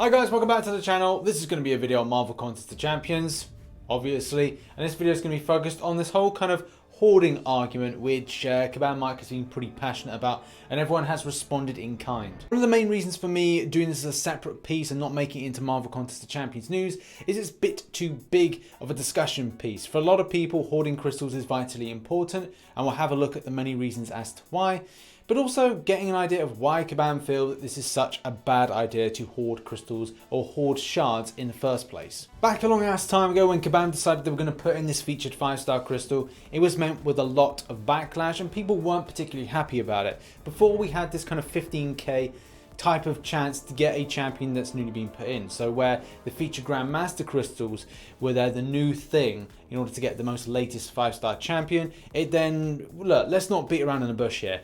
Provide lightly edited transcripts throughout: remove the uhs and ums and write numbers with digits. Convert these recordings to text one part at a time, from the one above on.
Hi guys, welcome back to the channel. This is going to be a video on Marvel Contest of Champions, obviously, and this video is going to be focused on this whole kind of hoarding argument which Kabam Mike has been pretty passionate about, and everyone has responded in kind. One of the main reasons for me doing this as a separate piece and not making it into Marvel Contest of Champions news is it's a bit too big of a discussion piece. For a lot of people, hoarding crystals is vitally important, and we'll have a look at the many reasons as to why, but also getting an idea of why Kabam feel that this is such a bad idea to hoard crystals or hoard shards in the first place. Back a long ass time ago when Kabam decided they were going to put in this featured 5-star crystal, it was met with a lot of backlash and people weren't particularly happy about it. Before we had this kind of 15k type of chance to get a champion that's newly been put in. So where the featured Grandmaster crystals were there the new thing in order to get the most latest 5-star champion, it then, look, let's not beat around in the bush here.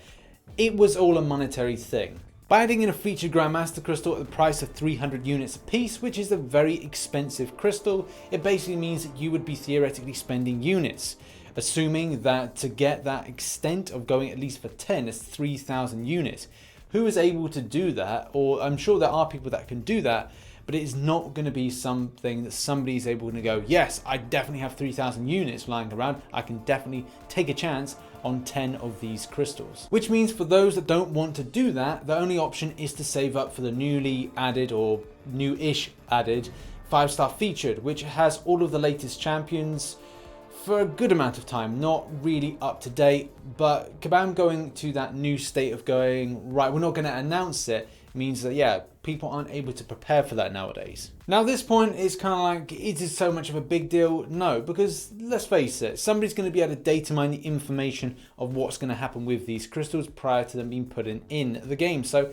It was all a monetary thing. By adding in a featured Grandmaster crystal at the price of 300 units a piece, which is a very expensive crystal, it basically means that you would be theoretically spending units. Assuming that to get that extent of going at least for 10 is 3,000 units. Who is able to do that? Or I'm sure there are people that can do that, but it is not going to be something that somebody is able to go, yes, I definitely have 3,000 units lying around. I can definitely take a chance on 10 of these crystals. Which means for those that don't want to do that, the only option is to save up for the newly added or new-ish added 5-star featured, which has all of the latest champions for a good amount of time, not really up to date, but Kabam going to that new state of going, right, we're not going to announce it, means that, yeah, people aren't able to prepare for that nowadays. Now at this point, it's kind of like, is it so much of a big deal? No, because let's face it, somebody's going to be able to data mine the information of what's going to happen with these crystals prior to them being put in the game. So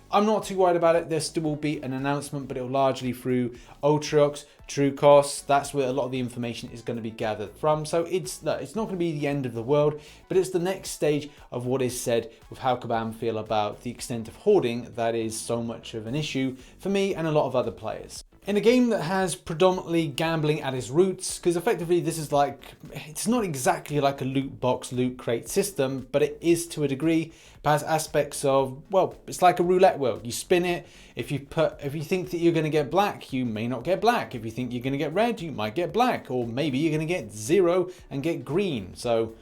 I'm not too worried about it. There still will be an announcement, but it'll largely through Ultraox, Truecos. That's where a lot of the information is going to be gathered from. So it's not going to be the end of the world, but it's the next stage of what is said with how Kabam feel about the extent of hoarding that is so much of an issue for me and a lot of other players. In a game that has predominantly gambling at its roots, because effectively this is like, it's not exactly like a loot box, loot crate system, but it is to a degree, but has aspects of, well, it's like a roulette wheel. You spin it, if you think that you're going to get black, you may not get black. If you think you're going to get red, you might get black, or maybe you're going to get 0 and get green. So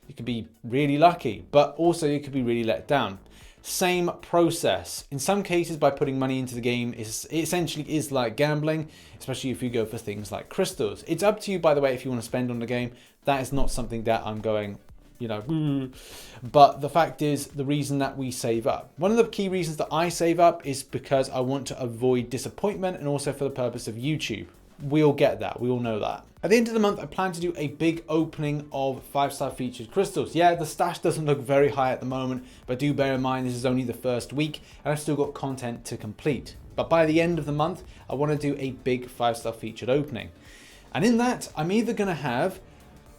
you could be really lucky, but also you could be really let down. Same process. In some cases, by putting money into the game, it essentially is like gambling, especially if you go for things like crystals. It's up to you, by the way, if you want to spend on the game. That is not something that I'm going, you know, but the fact is the reason that we save up. One of the key reasons that I save up is because I want to avoid disappointment and also for the purpose of YouTube. We all get that. We all know that. At the end of the month, I plan to do a big opening of 5-star featured crystals. Yeah, the stash doesn't look very high at the moment, but do bear in mind this is only the first week and I've still got content to complete. But by the end of the month, I want to do a big 5-star featured opening. And in that, I'm either going to have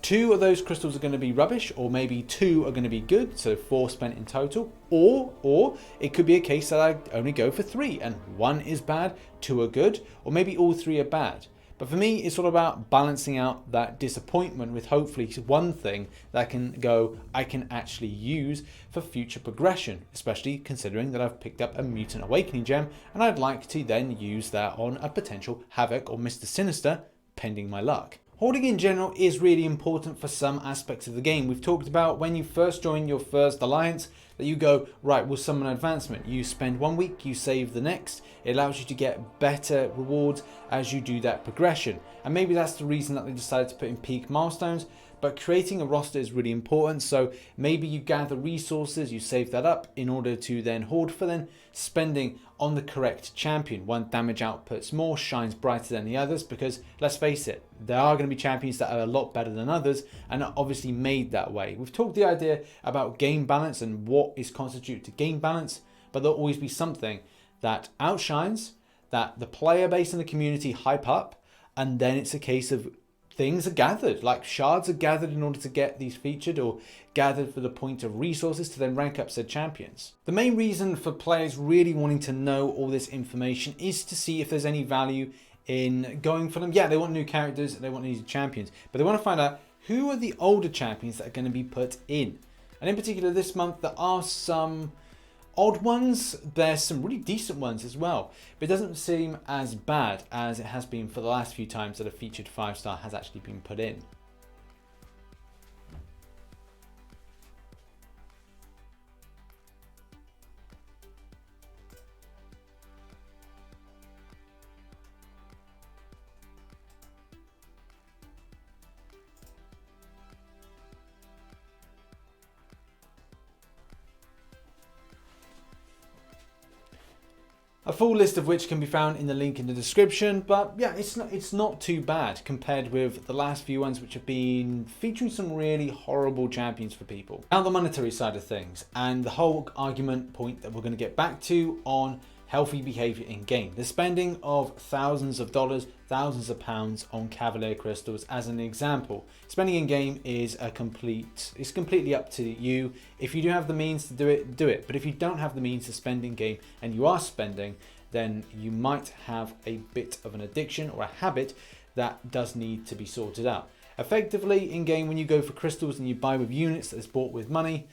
2 of those crystals are going to be rubbish, or maybe 2 are going to be good, so 4 spent in total, or it could be a case that I only go for 3 and 1 is bad, 2 are good, or maybe all 3 are bad. But for me, it's all about balancing out that disappointment with hopefully one thing that can go, I can actually use for future progression, especially considering that I've picked up a Mutant Awakening gem and I'd like to then use that on a potential Havoc or Mr. Sinister, pending my luck. Hoarding in general is really important for some aspects of the game. We've talked about when you first join your first alliance that you go, right, we'll summon advancement. You spend 1 week, you save the next. It allows you to get better rewards as you do that progression. And maybe that's the reason that they decided to put in peak milestones. But creating a roster is really important. So maybe you gather resources, you save that up in order to then hoard for then spending on the correct champion. One damage outputs more, shines brighter than the others, because let's face it, there are going to be champions that are a lot better than others and are obviously made that way. We've talked the idea about game balance and what is constituted to game balance, but there'll always be something that outshines, that the player base and the community hype up, and then it's a case of things are gathered, like shards are gathered in order to get these featured or gathered for the point of resources to then rank up said champions. The main reason for players really wanting to know all this information is to see if there's any value in going for them. Yeah, they want new characters, they want new champions, but they want to find out who are the older champions that are going to be put in. And in particular this month, there are some odd ones, there's some really decent ones as well, but it doesn't seem as bad as it has been for the last few times that a featured 5-star has actually been put in. A full list of which can be found in the link in the description, but yeah, it's not too bad compared with the last few ones, which have been featuring some really horrible champions for people. Now the monetary side of things, and the whole argument point that we're going to get back to on healthy behavior in game. The spending of thousands of dollars, thousands of pounds on Cavalier crystals as an example. Spending in game is it's completely up to you. If you do have the means to do it, do it. But if you don't have the means to spend in game and you are spending, then you might have a bit of an addiction or a habit that does need to be sorted out. Effectively in game, when you go for crystals and you buy with units that is bought with money,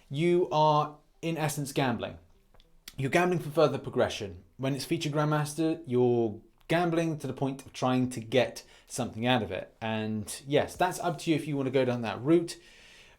you are in essence gambling. You're gambling for further progression. When it's featured Grandmaster, you're gambling to the point of trying to get something out of it. And yes, that's up to you if you want to go down that route.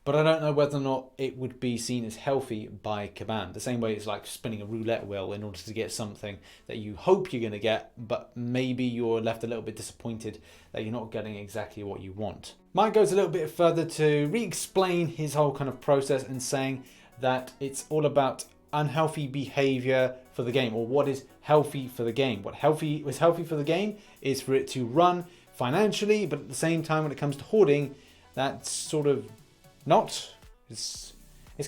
But I don't know whether or not it would be seen as healthy by Caban. The same way it's like spinning a roulette wheel in order to get something that you hope you're going to get, but maybe you're left a little bit disappointed that you're not getting exactly what you want. Mike goes a little bit further to re-explain his whole kind of process and saying that it's all about unhealthy behavior for the game, or what is healthy for the game. What is healthy for the game is for it to run financially, but at the same time when it comes to hoarding, that's sort of not. It's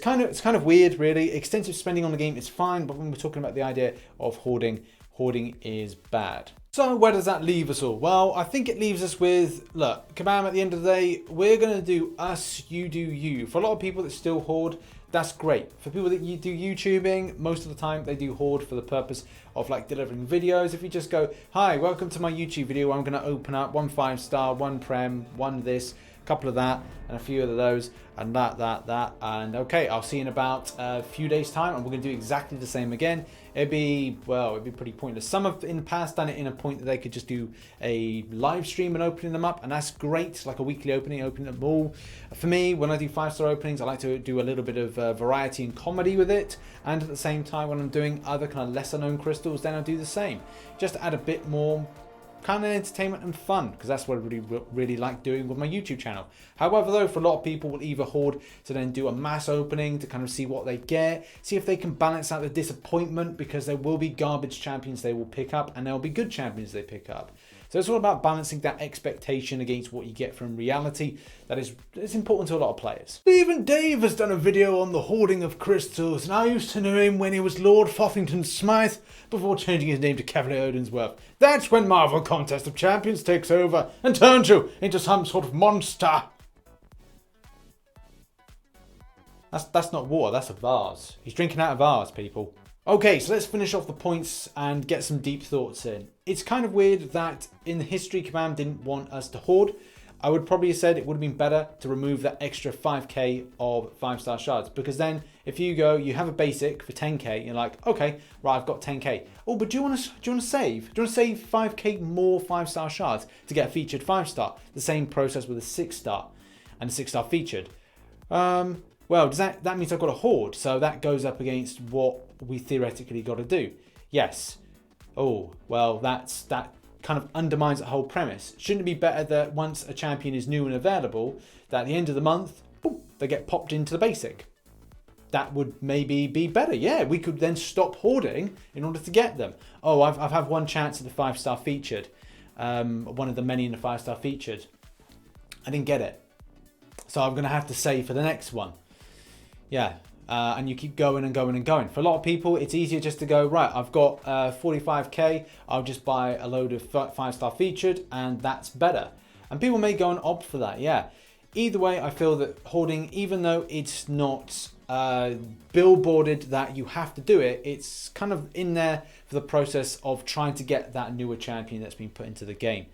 kind of weird really. Extensive spending on the game is fine, but when we're talking about the idea of hoarding is bad. So where does that leave us all? Well, I think it leaves us with, look, Kabam, at the end of the day, we're going to do us, you do you. For a lot of people that still hoard, that's great. For people that you do YouTubing, most of the time they do hoard for the purpose of like delivering videos. If you just go, hi, welcome to my YouTube video, I'm going to open up 1 5-star, 1 prem, 1 this, a couple of that, and a few of those, and that, and okay, I'll see you in about a few days time, and we're going to do exactly the same again. It'd be pretty pointless. Some have in the past done it in a point that they could just do a live stream and opening them up, and that's great, like a weekly opening them all. For me, when I do 5-star openings, I like to do a little bit of variety and comedy with it, and at the same time when I'm doing other kind of lesser known crystals, then I do the same, just to add a bit more kind of entertainment and fun, because that's what I really like doing with my YouTube channel. However though, for a lot of people will either hoard to then do a mass opening to kind of see what they get, see if they can balance out the disappointment, because there will be garbage champions they will pick up and there will be good champions they pick up. So it's all about balancing that expectation against what you get from reality. It's important to a lot of players. Even Dave has done a video on the hoarding of crystals, and I used to know him when he was Lord Fothington Smythe before changing his name to Cavalier Odin's Worth. That's when Marvel Contest of Champions takes over and turns you into some sort of monster. That's not water, that's a vase. He's drinking out of vase, people. Okay, so let's finish off the points and get some deep thoughts in. It's kind of weird that in the history, Kabam didn't want us to hoard. I would probably have said it would have been better to remove that extra 5k of 5-star shards, because then if you go, you have a basic for 10k, you're like, okay, right, I've got 10k. Oh, but do you want to save? Do you want to save 5k more 5-star shards to get a featured 5-star? The same process with a 6-star and a 6-star featured. Well, that means I've got a hoard, so that goes up against what we theoretically got to do. Yes. Oh, well, that kind of undermines the whole premise. Shouldn't it be better that once a champion is new and available, that at the end of the month, boom, they get popped into the basic? That would maybe be better. Yeah, we could then stop hoarding in order to get them. Oh, I've had one chance at the 5-star featured, one of the many in the 5-star featured. I didn't get it, so I'm going to have to save for the next one. Yeah, and you keep going and going and going. For a lot of people, it's easier just to go, right, I've got 45k, I'll just buy a load of 5-star featured, and that's better. And people may go and opt for that, yeah. Either way, I feel that hoarding, even though it's not billboarded that you have to do it, it's kind of in there for the process of trying to get that newer champion that's been put into the game.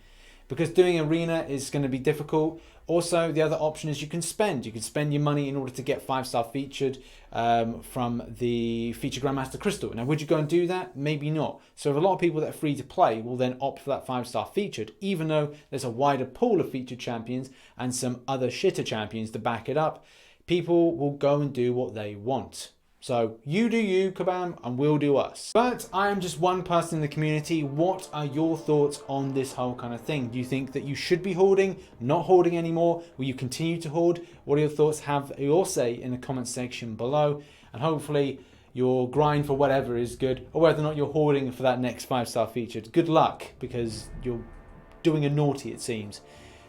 because doing arena is going to be difficult. Also, the other option is you can spend your money in order to get 5-star featured from the featured Grandmaster crystal. Now, would you go and do that? Maybe not. So a lot of people that are free to play will then opt for that 5-star featured, even though there's a wider pool of featured champions and some other shitter champions to back it up. People will go and do what they want. So you do you, Kabam, and we'll do us. But I am just one person in the community. What are your thoughts on this whole kind of thing? Do you think that you should be hoarding, not hoarding anymore? Will you continue to hoard? What are your thoughts? Have your say in the comment section below. And hopefully your grind for whatever is good, or whether or not you're hoarding for that next 5-star featured. Good luck, because you're doing a naughty, it seems.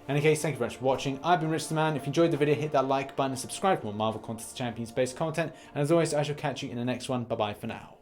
In any case, thank you very much for watching. I've been RichTheMan. If you enjoyed the video, hit that like button and subscribe for more Marvel Contest Champions based content. And as always, I shall catch you in the next one. Bye bye for now.